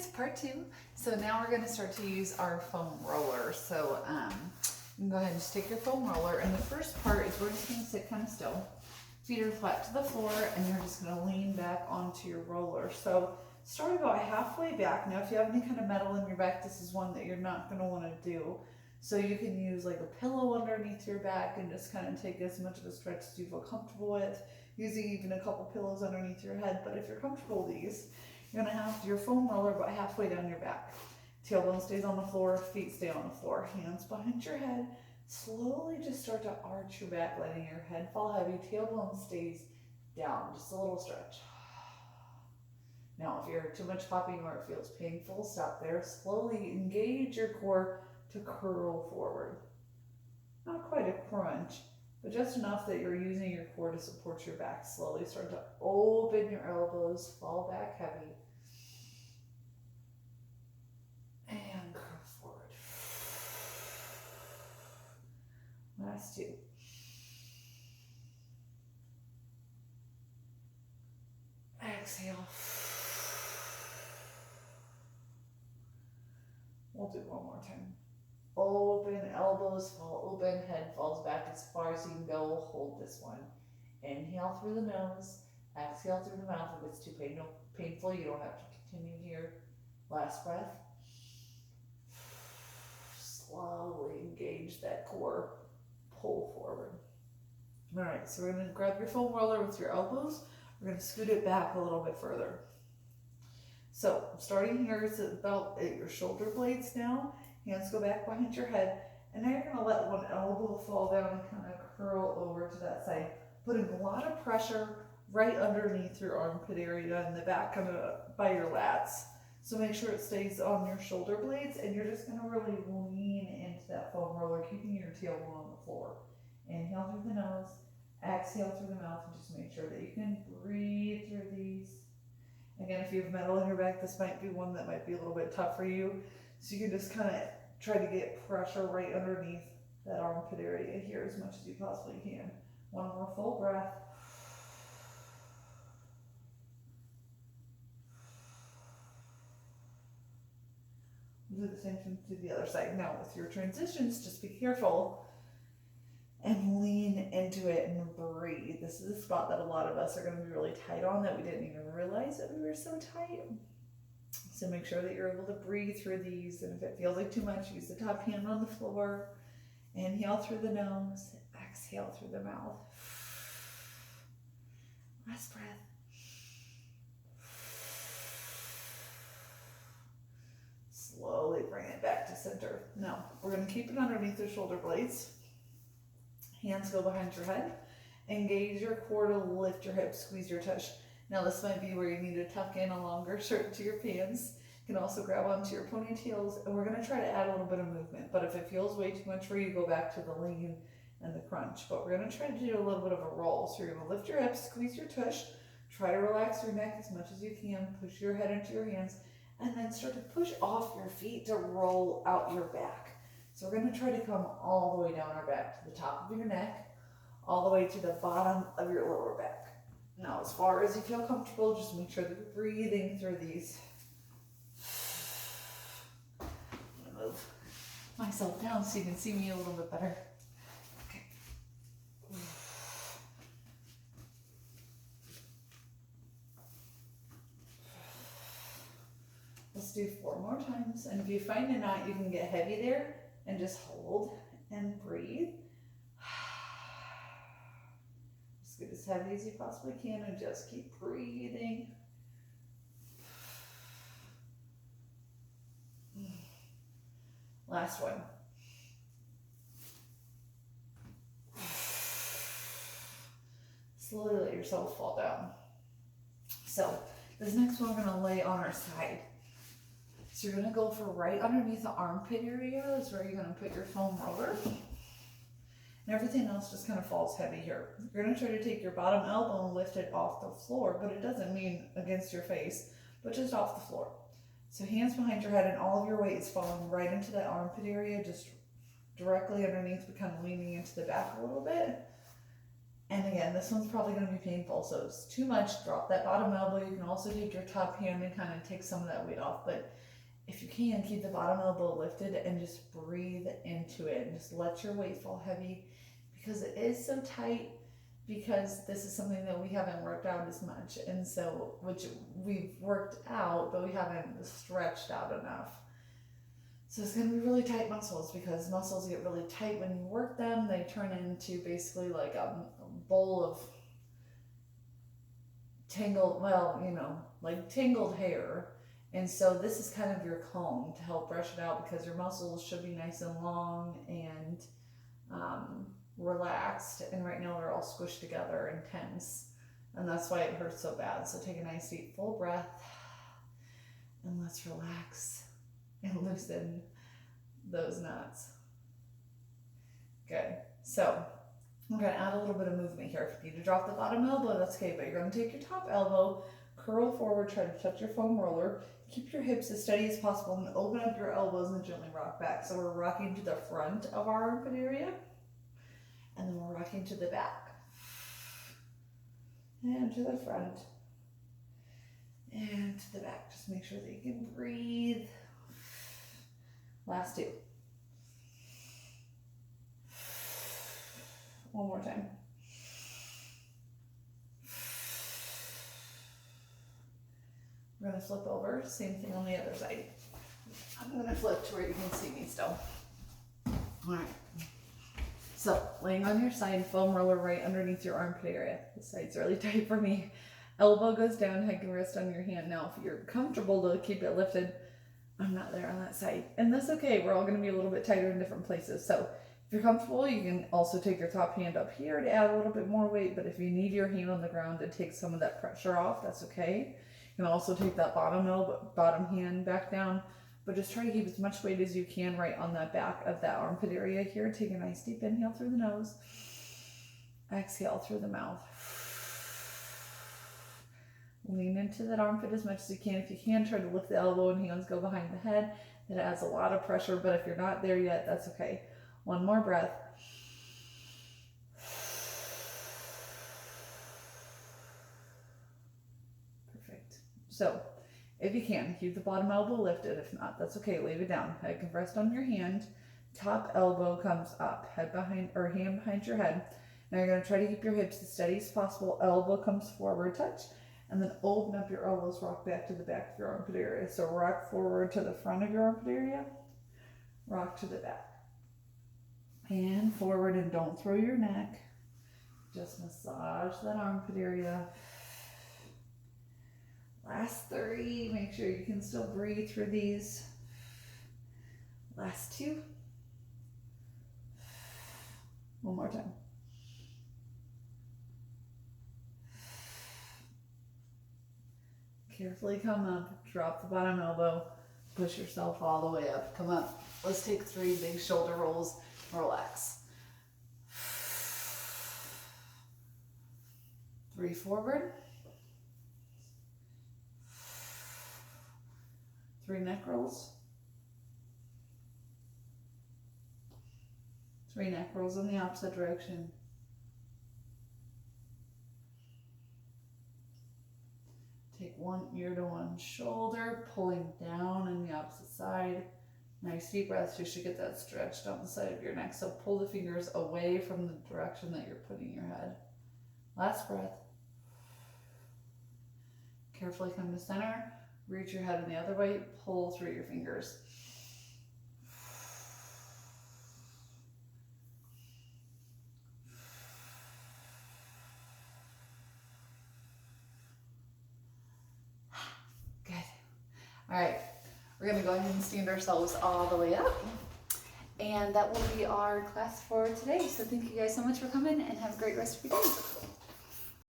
guys, part two. So now we're going to start to use our foam roller. So you can go ahead and just take your foam roller, and the first part is we're just going to sit kind of still. Feet are flat to the floor, and you're just going to lean back onto your roller. So start about halfway back. Now if you have any kind of metal in your back, this is one that you're not going to want to do. So you can use like a pillow underneath your back and just kind of take as much of a stretch as you feel comfortable with, using even a couple pillows underneath your head. But if you're comfortable with these, you're gonna have your foam roller about halfway down your back. Tailbone stays on the floor, feet stay on the floor, hands behind your head. Slowly just start to arch your back, letting your head fall heavy. Tailbone stays down, just a little stretch. Now, if you're too much popping or it feels painful, stop there. Slowly engage your core to curl forward. Not quite a crunch, but just enough that you're using your core to support your back. Slowly start to open your elbows, fall back heavy, and curl forward. Last two. Exhale. We'll do one more time. Open, elbows fall open, head falls back as far as you can go. Hold this one. Inhale through the nose, exhale through the mouth. If it's too painful, you don't have to continue here. Last breath. Slowly engage that core, pull forward. All right, so we're gonna grab your foam roller with your elbows. We're gonna scoot it back a little bit further. So starting here is about at your shoulder blades now. Hands go back behind your head, and now you're gonna let one elbow fall down and kind of curl over to that side, putting a lot of pressure right underneath your armpit area and the back kind of by your lats. So make sure it stays on your shoulder blades, and you're just gonna really lean into that foam roller, keeping your tailbone on the floor. Inhale through the nose, exhale through the mouth, and just make sure that you can breathe through these. Again, if you have metal in your back, this might be one that might be a little bit tough for you. So you can just kind of try to get pressure right underneath that armpit area here as much as you possibly can. One more full breath. Do the same thing to the other side. Now with your transitions, just be careful and lean into it and breathe. This is a spot that a lot of us are going to be really tight on that we didn't even realize that we were so tight. So make sure that you're able to breathe through these, and if it feels like too much, use the top hand on the floor. Inhale through the nose, exhale through the mouth. Last breath. Slowly bring it back to center. Now, we're going to keep it underneath the shoulder blades. Hands go behind your head. Engage your core to lift your hips, squeeze your tush. Now this might be where you need to tuck in a longer shirt to your pants. You can also grab onto your ponytails, and we're going to try to add a little bit of movement. But if it feels way too much for you, go back to the lean and the crunch. But we're going to try to do a little bit of a roll. So you're going to lift your hips, squeeze your tush, try to relax your neck as much as you can, push your head into your hands, and then start to push off your feet to roll out your back. So we're going to try to come all the way down our back to the top of your neck, all the way to the bottom of your lower back. Now, as far as you feel comfortable, just make sure that you're breathing through these. I'm gonna move myself down so you can see me a little bit better. Okay. Let's do 4 more times. And if you find a knot, you can get heavy there and just hold and breathe. Get as heavy as you possibly can and just keep breathing. Last one. Slowly let yourself fall down. So this next one we're going to lay on our side. So you're going to go for right underneath the armpit area is where you're going to put your foam roller. And everything else just kind of falls heavy here. You're going to try to take your bottom elbow and lift it off the floor, but it doesn't mean against your face, but just off the floor. So hands behind your head, and all of your weight is falling right into that armpit area, just directly underneath, but kind of leaning into the back a little bit. And again, this one's probably going to be painful, so if it's too much, drop that bottom elbow. You can also take your top hand and kind of take some of that weight off, but if you can, keep the bottom elbow lifted and just breathe into it and just let your weight fall heavy, because it is so tight, because this is something that we haven't worked out as much, and so, which we've worked out, but we haven't stretched out enough. So it's going to be really tight muscles, because muscles get really tight when you work them. They turn into basically like a bowl of tangled, well, you know, like tangled hair. And so this is kind of your comb to help brush it out, because your muscles should be nice and long and relaxed. And right now they're all squished together and tense. And that's why it hurts so bad. So take a nice deep full breath and let's relax and loosen those knots. Good. So I'm going to add a little bit of movement here. If you need to drop the bottom elbow, that's okay, but you're going to take your top elbow, curl forward, try to touch your foam roller, keep your hips as steady as possible, and open up your elbows and gently rock back. So we're rocking to the front of our armpit area, and then we're rocking to the back, and to the front, and to the back. Just make sure that you can breathe. Last two. One more time. We're going to flip over. Same thing on the other side. I'm going to flip to where you can see me still. All right. So, laying on your side, foam roller right underneath your armpit area. This side's really tight for me. Elbow goes down, head can rest on your hand. Now, if you're comfortable to keep it lifted, I'm not there on that side. And that's okay. We're all going to be a little bit tighter in different places. So if you're comfortable, you can also take your top hand up here to add a little bit more weight. But if you need your hand on the ground to take some of that pressure off, that's okay. You can also take that bottom hand back down. But just try to keep as much weight as you can right on that back of that armpit area here. Take a nice deep inhale through the nose. Exhale through the mouth. Lean into that armpit as much as you can. If you can, try to lift the elbow and hands go behind the head. That adds a lot of pressure, but if you're not there yet, that's okay. One more breath. Perfect. So, if you can, keep the bottom elbow lifted. If not, that's okay. Leave it down. Head can rest on your hand. Top elbow comes up. Head behind, or hand behind your head. Now you're going to try to keep your hips as steady as possible. Elbow comes forward, touch. And then open up your elbows, rock back to the back of your armpit area. So rock forward to the front of your armpit area, rock to the back. And forward, and don't throw your neck. Just massage that armpit area. Last 3, make sure you can still breathe through these. Last 2. One more time. Carefully come up, drop the bottom elbow, push yourself all the way up. Come up. Let's take 3 big shoulder rolls. Relax. 3 forward. 3 neck rolls. 3 neck rolls in the opposite direction. Take one ear to one shoulder, pulling down in the opposite side. Nice deep breaths. You should get that stretched on the side of your neck. So pull the fingers away from the direction that you're putting your head. Last breath. Carefully come to center. Reach your head in the other way. Pull through your fingers. Good. All right. We're going to go ahead and stand ourselves all the way up. And that will be our class for today. So thank you guys so much for coming, and have a great rest of your day.